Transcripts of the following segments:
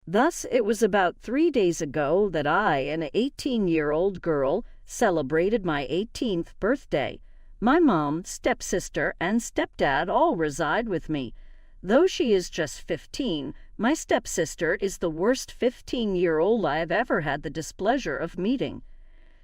Thus, it was about 3 days ago that I, an 18-year-old girl, celebrated my 18th birthday. My mom, stepsister, and stepdad all reside with me. Though she is just 15, my stepsister is the worst 15-year-old I have ever had the displeasure of meeting.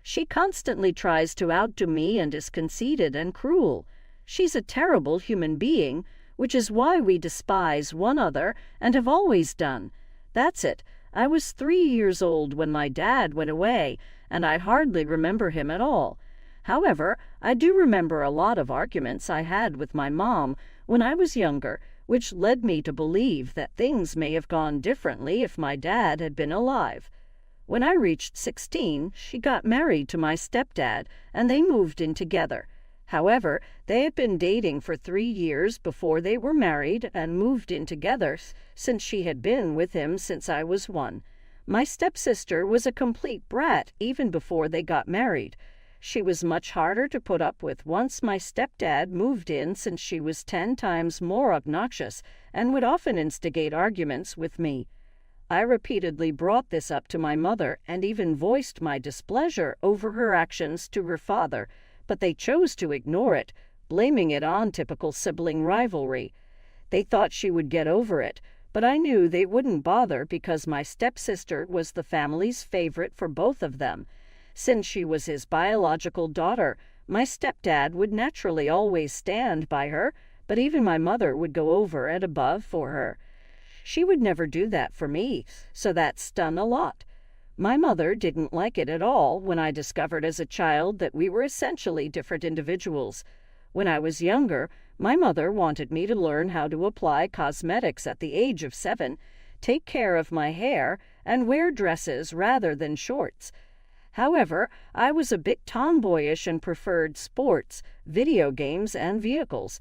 She constantly tries to outdo me and is conceited and cruel. She's a terrible human being, which is why we despise one another and have always done. That's it. I was 3 years old when my dad went away, and I hardly remember him at all. However, I do remember a lot of arguments I had with my mom when I was younger, which led me to believe that things may have gone differently if my dad had been alive. When I reached 16, she got married to my stepdad, and they moved in together. However, they had been dating for 3 years before they were married and moved in together, since she had been with him since I was 1. My stepsister was a complete brat even before they got married. She was much harder to put up with once my stepdad moved in, since she was 10 times more obnoxious and would often instigate arguments with me. I repeatedly brought this up to my mother and even voiced my displeasure over her actions to her father, but they chose to ignore it, blaming it on typical sibling rivalry. They thought she would get over it, but I knew they wouldn't bother because my stepsister was the family's favorite for both of them. Since she was his biological daughter, my stepdad would naturally always stand by her, but even my mother would go over and above for her. She would never do that for me, so that stung a lot. My mother didn't like it at all when I discovered as a child that we were essentially different individuals. When I was younger, my mother wanted me to learn how to apply cosmetics at the age of 7, take care of my hair, and wear dresses rather than shorts. However, I was a bit tomboyish and preferred sports, video games, and vehicles.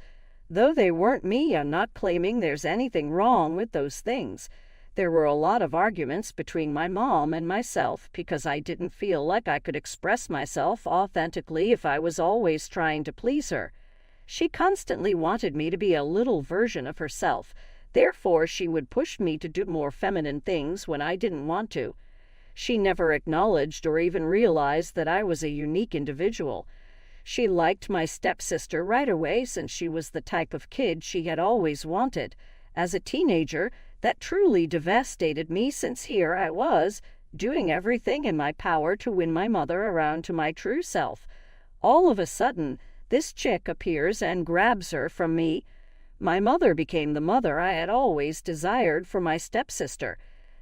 Though they weren't me, I'm not claiming there's anything wrong with those things. There were a lot of arguments between my mom and myself because I didn't feel like I could express myself authentically if I was always trying to please her. She constantly wanted me to be a little version of herself. Therefore, she would push me to do more feminine things when I didn't want to. She never acknowledged or even realized that I was a unique individual. She liked my stepsister right away since she was the type of kid she had always wanted. As a teenager, that truly devastated me since here I was, doing everything in my power to win my mother around to my true self. All of a sudden, this chick appears and grabs her from me. My mother became the mother I had always desired for my stepsister.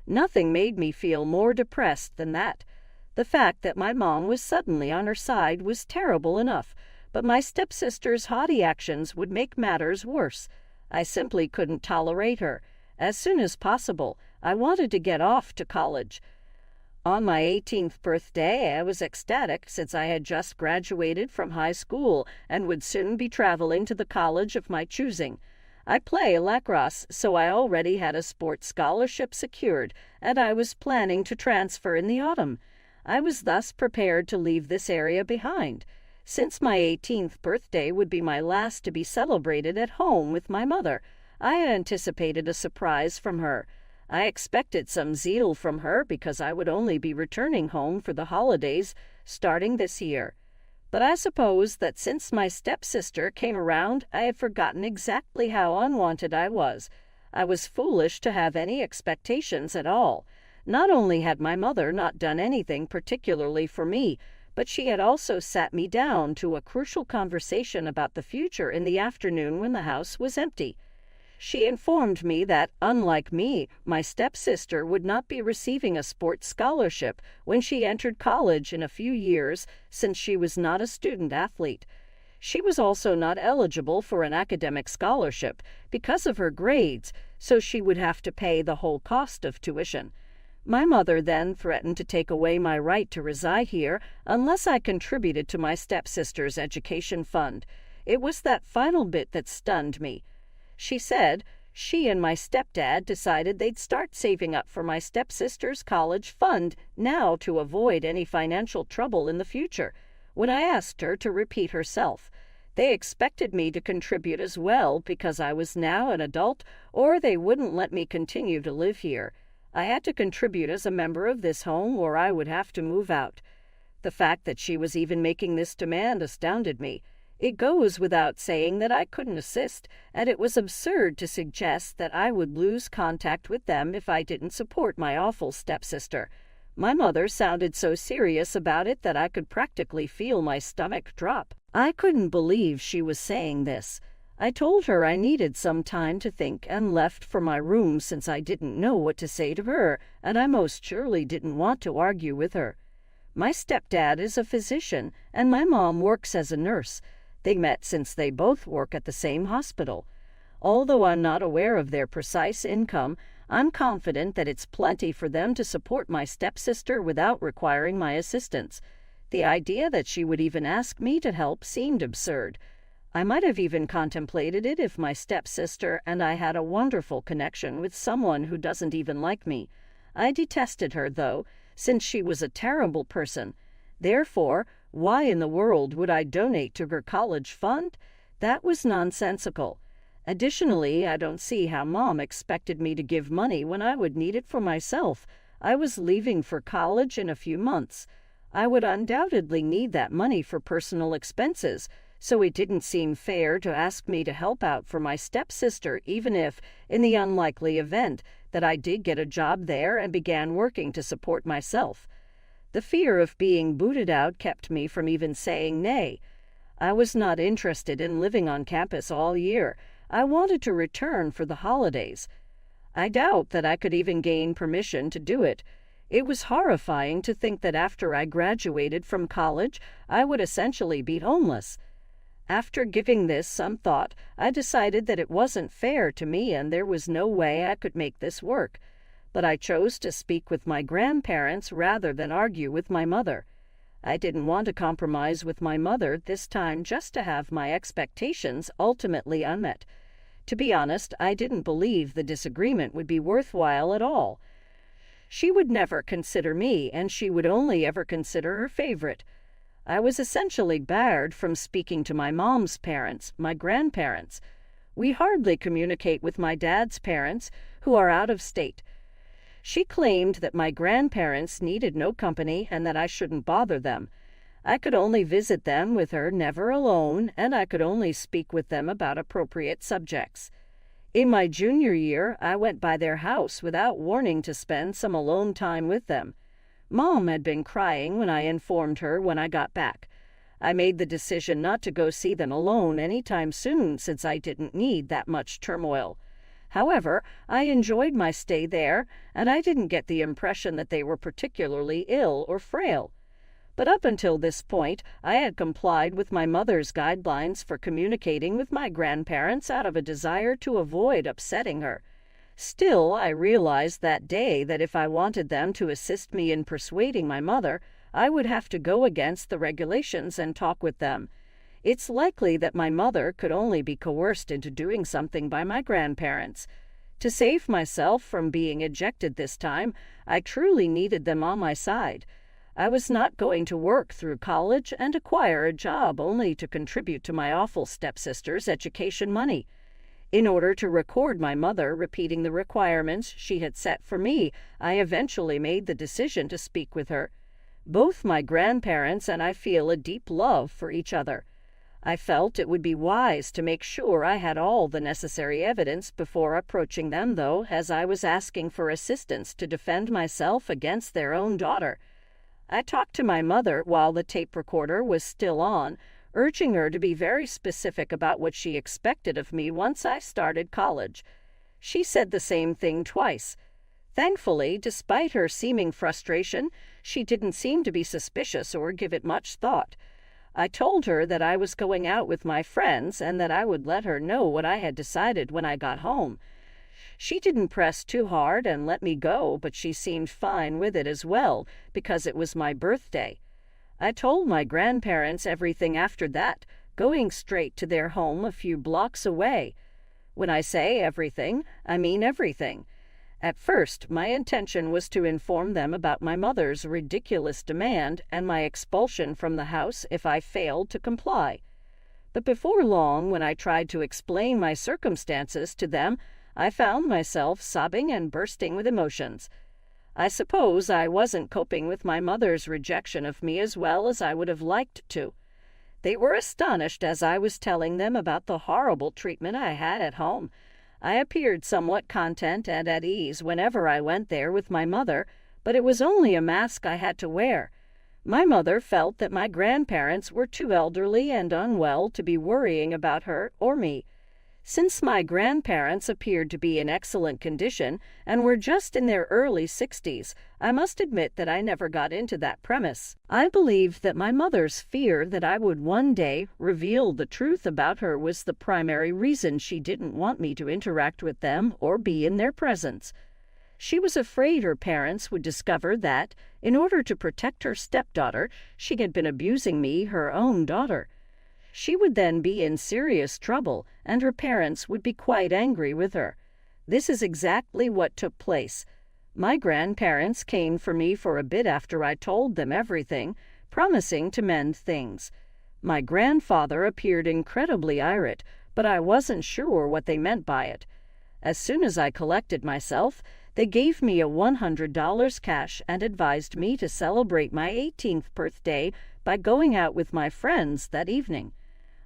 Nothing made me feel more depressed than that. The fact that my mom was suddenly on her side was terrible enough, but my stepsister's haughty actions would make matters worse. I simply couldn't tolerate her. As soon as possible, I wanted to get off to college. On my 18th birthday, I was ecstatic since I had just graduated from high school and would soon be traveling to the college of my choosing. I play lacrosse, so I already had a sports scholarship secured, and I was planning to transfer in the autumn. I was thus prepared to leave this area behind. Since my 18th birthday would be my last to be celebrated at home with my mother, I anticipated a surprise from her. I expected some zeal from her because I would only be returning home for the holidays starting this year. But I suppose that since my stepsister came around, I had forgotten exactly how unwanted I was. I was foolish to have any expectations at all. Not only had my mother not done anything particularly for me, but she had also sat me down to a crucial conversation about the future in the afternoon when the house was empty. She informed me that, unlike me, my stepsister would not be receiving a sports scholarship when she entered college in a few years, since she was not a student athlete. She was also not eligible for an academic scholarship because of her grades, so she would have to pay the whole cost of tuition. My mother then threatened to take away my right to reside here unless I contributed to my stepsister's education fund. It was that final bit that stunned me. She said she and my stepdad decided they'd start saving up for my stepsister's college fund now to avoid any financial trouble in the future. When I asked her to repeat herself, they expected me to contribute as well because I was now an adult, or they wouldn't let me continue to live here. I had to contribute as a member of this home or I would have to move out. The fact that she was even making this demand astounded me. It goes without saying that I couldn't assist, and it was absurd to suggest that I would lose contact with them if I didn't support my awful stepsister. My mother sounded so serious about it that I could practically feel my stomach drop. I couldn't believe she was saying this. I told her I needed some time to think and left for my room since I didn't know what to say to her, and I most surely didn't want to argue with her. My stepdad is a physician, and my mom works as a nurse. They met since they both work at the same hospital. Although I'm not aware of their precise income, I'm confident that it's plenty for them to support my stepsister without requiring my assistance. The idea that she would even ask me to help seemed absurd. I might have even contemplated it if my stepsister and I had a wonderful connection with someone who doesn't even like me. I detested her, though, since she was a terrible person. Therefore, why in the world would I donate to her college fund? That was nonsensical. Additionally, I don't see how Mom expected me to give money when I would need it for myself. I was leaving for college in a few months. I would undoubtedly need that money for personal expenses, so it didn't seem fair to ask me to help out for my stepsister, even if, in the unlikely event that I did get a job there and began working to support myself. The fear of being booted out kept me from even saying nay. I was not interested in living on campus all year. I wanted to return for the holidays. I doubt that I could even gain permission to do it. It was horrifying to think that after I graduated from college, I would essentially be homeless. After giving this some thought, I decided that it wasn't fair to me and there was no way I could make this work. But I chose to speak with my grandparents rather than argue with my mother. I didn't want to compromise with my mother this time just to have my expectations ultimately unmet. To be honest, I didn't believe the disagreement would be worthwhile at all. She would never consider me, and she would only ever consider her favorite. I was essentially barred from speaking to my mom's parents, my grandparents. We hardly communicate with my dad's parents, who are out of state. She claimed that my grandparents needed no company and that I shouldn't bother them. I could only visit them with her never alone, and I could only speak with them about appropriate subjects. In my junior year, I went by their house without warning to spend some alone time with them. Mom had been crying when I informed her when I got back. I made the decision not to go see them alone any time soon since I didn't need that much turmoil. However, I enjoyed my stay there, and I didn't get the impression that they were particularly ill or frail. But up until this point, I had complied with my mother's guidelines for communicating with my grandparents out of a desire to avoid upsetting her. Still, I realized that day that if I wanted them to assist me in persuading my mother, I would have to go against the regulations and talk with them. It's likely that my mother could only be coerced into doing something by my grandparents. To save myself from being ejected this time, I truly needed them on my side. I was not going to work through college and acquire a job only to contribute to my awful stepsister's education money. In order to record my mother repeating the requirements she had set for me, I eventually made the decision to speak with her. Both my grandparents and I feel a deep love for each other. I felt it would be wise to make sure I had all the necessary evidence before approaching them, though, as I was asking for assistance to defend myself against their own daughter. I talked to my mother while the tape recorder was still on, urging her to be very specific about what she expected of me once I started college. She said the same thing twice. Thankfully, despite her seeming frustration, she didn't seem to be suspicious or give it much thought. I told her that I was going out with my friends and that I would let her know what I had decided when I got home. She didn't press too hard and let me go, but she seemed fine with it as well, because it was my birthday. I told my grandparents everything after that, going straight to their home a few blocks away. When I say everything, I mean everything. At first, my intention was to inform them about my mother's ridiculous demand and my expulsion from the house if I failed to comply. But before long, when I tried to explain my circumstances to them, I found myself sobbing and bursting with emotions. I suppose I wasn't coping with my mother's rejection of me as well as I would have liked to. They were astonished as I was telling them about the horrible treatment I had at home. I appeared somewhat content and at ease whenever I went there with my mother, but it was only a mask I had to wear. My mother felt that my grandparents were too elderly and unwell to be worrying about her or me. Since my grandparents appeared to be in excellent condition and were just in their early 60s, I must admit that I never got into that premise. I believed that my mother's fear that I would one day reveal the truth about her was the primary reason she didn't want me to interact with them or be in their presence. She was afraid her parents would discover that, in order to protect her stepdaughter, she had been abusing me, her own daughter. She would then be in serious trouble, and her parents would be quite angry with her. This is exactly what took place. My grandparents came for me for a bit after I told them everything, promising to mend things. My grandfather appeared incredibly irate, but I wasn't sure what they meant by it. As soon as I collected myself, they gave me a $100 cash and advised me to celebrate my 18th birthday by going out with my friends that evening.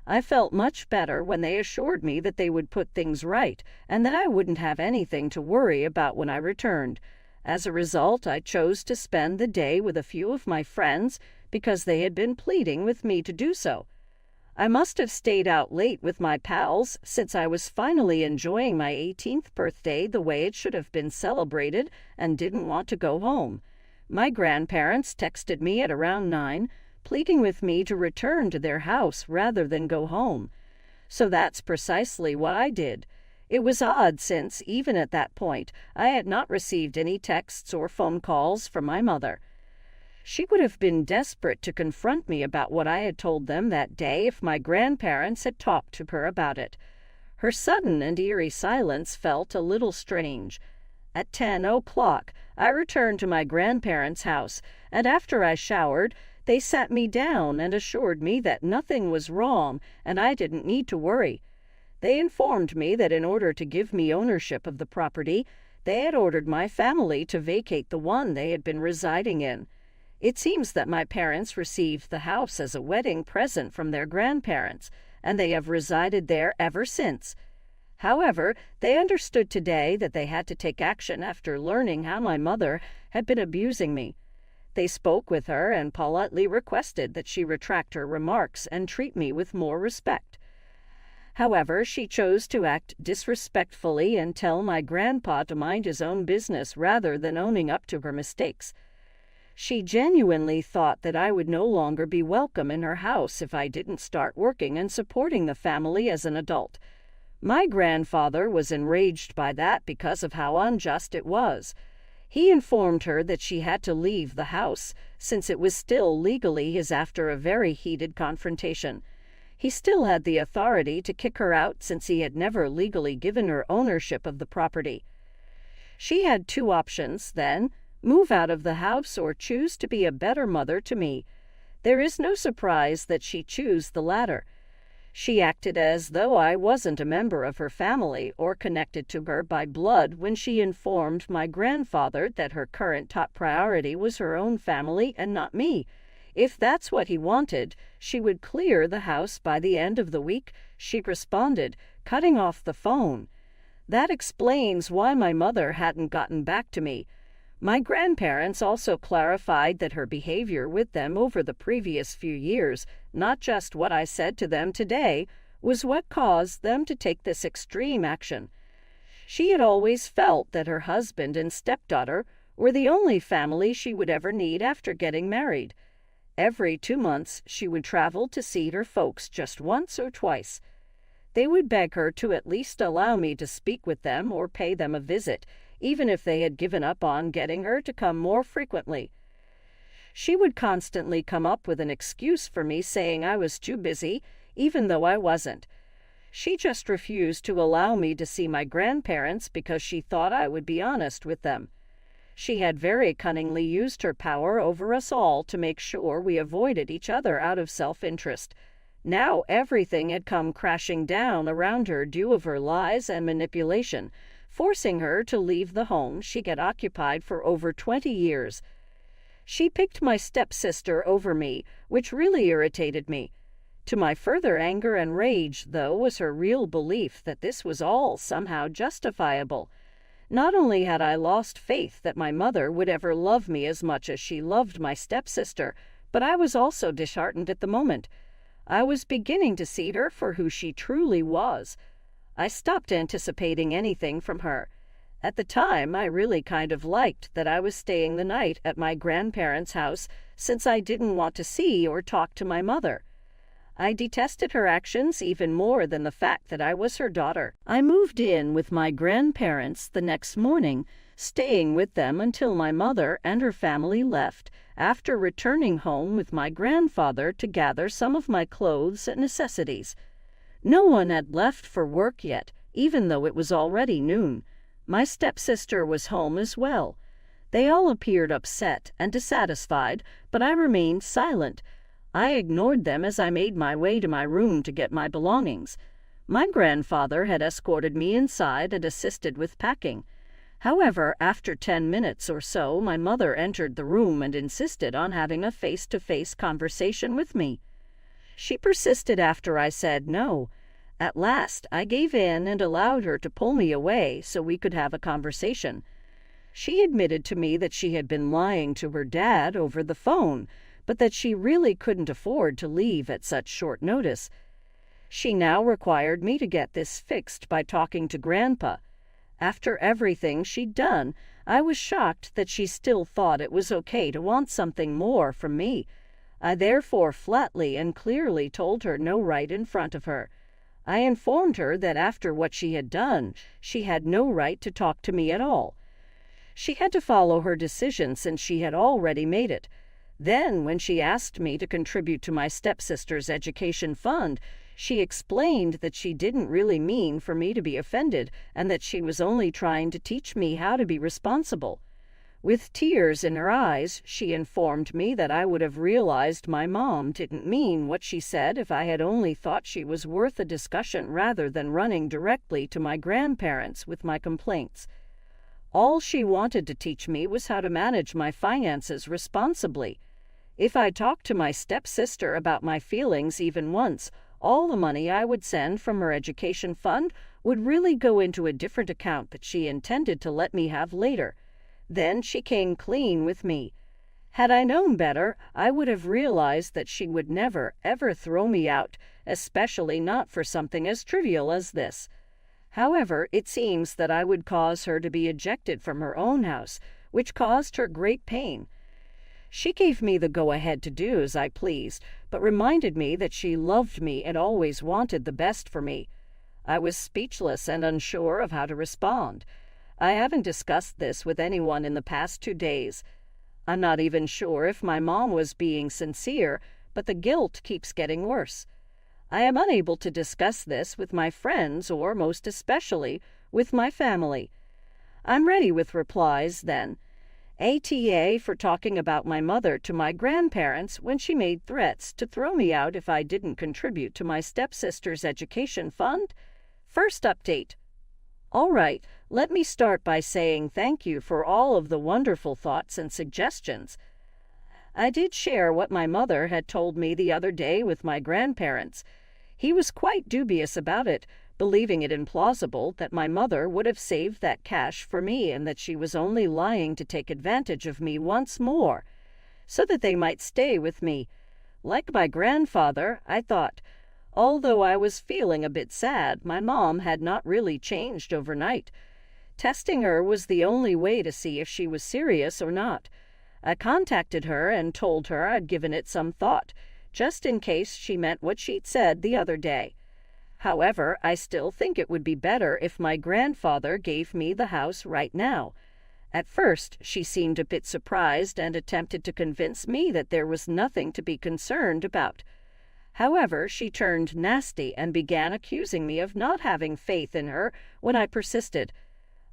I felt much better when they assured me that they would put things right and that I wouldn't have anything to worry about when I returned. As a result, I chose to spend the day with a few of my friends because they had been pleading with me to do so. I must have stayed out late with my pals since I was finally enjoying my 18th birthday the way it should have been celebrated and didn't want to go home. My grandparents texted me at around 9, pleading with me to return to their house rather than go home. So that's precisely what I did. It was odd since, even at that point, I had not received any texts or phone calls from my mother. She would have been desperate to confront me about what I had told them that day if my grandparents had talked to her about it. Her sudden and eerie silence felt a little strange. At 10 o'clock, I returned to my grandparents' house, and after I showered, they sat me down and assured me that nothing was wrong and I didn't need to worry. They informed me that in order to give me ownership of the property, they had ordered my family to vacate the one they had been residing in. It seems that my parents received the house as a wedding present from their grandparents, and they have resided there ever since. However, they understood today that they had to take action after learning how my mother had been abusing me. They spoke with her and politely requested that she retract her remarks and treat me with more respect. However, she chose to act disrespectfully and tell my grandpa to mind his own business rather than owning up to her mistakes. She genuinely thought that I would no longer be welcome in her house if I didn't start working and supporting the family as an adult. My grandfather was enraged by that because of how unjust it was. He informed her that she had to leave the house, since it was still legally his after a very heated confrontation. He still had the authority to kick her out since he had never legally given her ownership of the property. She had two options, then: move out of the house or choose to be a better mother to me. There is no surprise that she chose the latter. She acted as though I wasn't a member of her family or connected to her by blood when she informed my grandfather that her current top priority was her own family and not me. If that's what he wanted, she would clear the house by the end of the week, she responded, cutting off the phone. That explains why my mother hadn't gotten back to me. My grandparents also clarified that her behavior with them over the previous few years, not just what I said to them today, was what caused them to take this extreme action. She had always felt that her husband and stepdaughter were the only family she would ever need after getting married. Every 2 months, she would travel to see her folks just once or twice. They would beg her to at least allow me to speak with them or pay them a visit, even if they had given up on getting her to come more frequently. She would constantly come up with an excuse for me saying I was too busy, even though I wasn't. She just refused to allow me to see my grandparents because she thought I would be honest with them. She had very cunningly used her power over us all to make sure we avoided each other out of self-interest. Now everything had come crashing down around her due of her lies and manipulation, forcing her to leave the home she had occupied for over 20 years. She picked my stepsister over me, which really irritated me. To my further anger and rage, though, was her real belief that this was all somehow justifiable. Not only had I lost faith that my mother would ever love me as much as she loved my stepsister, but I was also disheartened at the moment. I was beginning to see her for who she truly was. I stopped anticipating anything from her. At the time, I really kind of liked that I was staying the night at my grandparents' house, since I didn't want to see or talk to my mother. I detested her actions even more than the fact that I was her daughter. I moved in with my grandparents the next morning, staying with them until my mother and her family left, after returning home with my grandfather to gather some of my clothes and necessities. No one had left for work yet, even though it was already noon. My stepsister was home as well. They all appeared upset and dissatisfied, but I remained silent. I ignored them as I made my way to my room to get my belongings. My grandfather had escorted me inside and assisted with packing. However, after 10 minutes or so, my mother entered the room and insisted on having a face-to-face conversation with me. She persisted after I said no. At last, I gave in and allowed her to pull me away so we could have a conversation. She admitted to me that she had been lying to her dad over the phone, but that she really couldn't afford to leave at such short notice. She now required me to get this fixed by talking to Grandpa. After everything she'd done, I was shocked that she still thought it was okay to want something more from me. I therefore flatly and clearly told her no right in front of her. I informed her that after what she had done, she had no right to talk to me at all. She had to follow her decision since she had already made it. Then, when she asked me to contribute to my stepsister's education fund, she explained that she didn't really mean for me to be offended and that she was only trying to teach me how to be responsible. With tears in her eyes, she informed me that I would have realized my mom didn't mean what she said if I had only thought she was worth a discussion rather than running directly to my grandparents with my complaints. All she wanted to teach me was how to manage my finances responsibly. If I talked to my stepsister about my feelings even once, all the money I would send from her education fund would really go into a different account that she intended to let me have later. Then she came clean with me. Had I known better, I would have realized that she would never, ever throw me out, especially not for something as trivial as this. However, it seems that I would cause her to be ejected from her own house, which caused her great pain. She gave me the go-ahead to do as I pleased, but reminded me that she loved me and always wanted the best for me. I was speechless and unsure of how to respond. I haven't discussed this with anyone in the past 2 days. I'm not even sure if my mom was being sincere, but the guilt keeps getting worse. I am unable to discuss this with my friends or, most especially, with my family. I'm ready with replies, then. ATA for talking about my mother to my grandparents when she made threats to throw me out if I didn't contribute to my stepsister's education fund. First update. All right, let me start by saying thank you for all of the wonderful thoughts and suggestions. I did share what my mother had told me the other day with my grandparents. He was quite dubious about it, believing it implausible that my mother would have saved that cash for me and that she was only lying to take advantage of me once more, so that they might stay with me. Like my grandfather, I thought, although I was feeling a bit sad, my mom had not really changed overnight. Testing her was the only way to see if she was serious or not. I contacted her and told her I'd given it some thought, just in case she meant what she'd said the other day. However, I still think it would be better if my grandfather gave me the house right now. At first, she seemed a bit surprised and attempted to convince me that there was nothing to be concerned about. However, she turned nasty and began accusing me of not having faith in her when I persisted.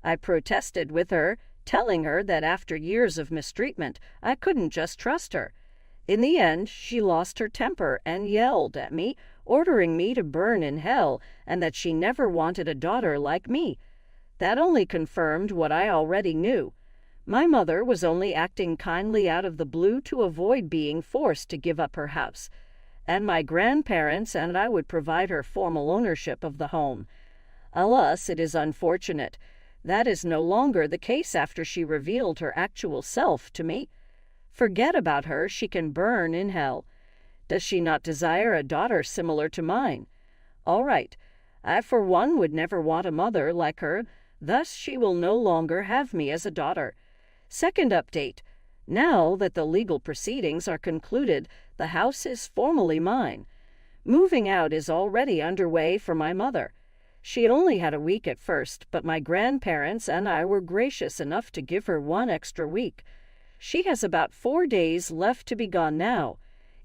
I protested with her, telling her that after years of mistreatment, I couldn't just trust her. In the end, she lost her temper and yelled at me, ordering me to burn in hell, and that she never wanted a daughter like me. That only confirmed what I already knew. My mother was only acting kindly out of the blue to avoid being forced to give up her house, and my grandparents and I would provide her formal ownership of the home. Alas, it is unfortunate. That is no longer the case after she revealed her actual self to me. Forget about her, she can burn in hell. Does she not desire a daughter similar to mine? All right. I, for one, would never want a mother like her, thus she will no longer have me as a daughter. Second update. Now that the legal proceedings are concluded, the house is formally mine. Moving out is already underway for my mother. She had only had a week at first, but my grandparents and I were gracious enough to give her 1 extra week. She has about 4 days left to be gone now.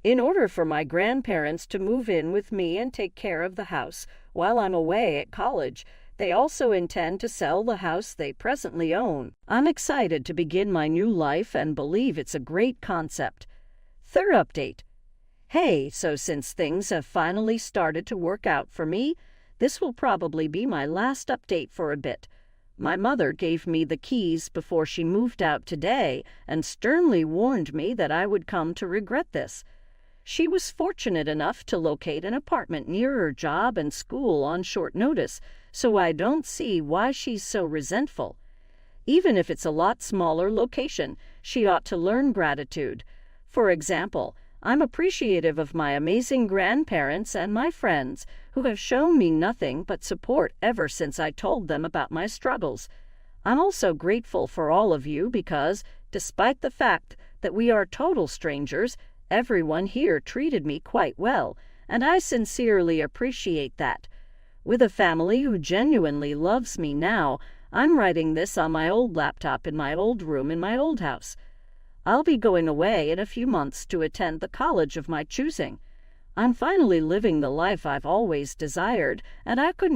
In order for my grandparents to move in with me and take care of the house while I'm away at college, they also intend to sell the house they presently own. I'm excited to begin my new life and believe it's a great concept. Third update. Hey, so since things have finally started to work out for me, this will probably be my last update for a bit. My mother gave me the keys before she moved out today and sternly warned me that I would come to regret this. She was fortunate enough to locate an apartment near her job and school on short notice, so I don't see why she's so resentful. Even if it's a lot smaller location, she ought to learn gratitude. For example, I'm appreciative of my amazing grandparents and my friends who have shown me nothing but support ever since I told them about my struggles. I'm also grateful for all of you because, despite the fact that we are total strangers, everyone here treated me quite well, and I sincerely appreciate that. With a family who genuinely loves me now, I'm writing this on my old laptop in my old room in my old house. I'll be going away in a few months to attend the college of my choosing. I'm finally living the life I've always desired, and I couldn't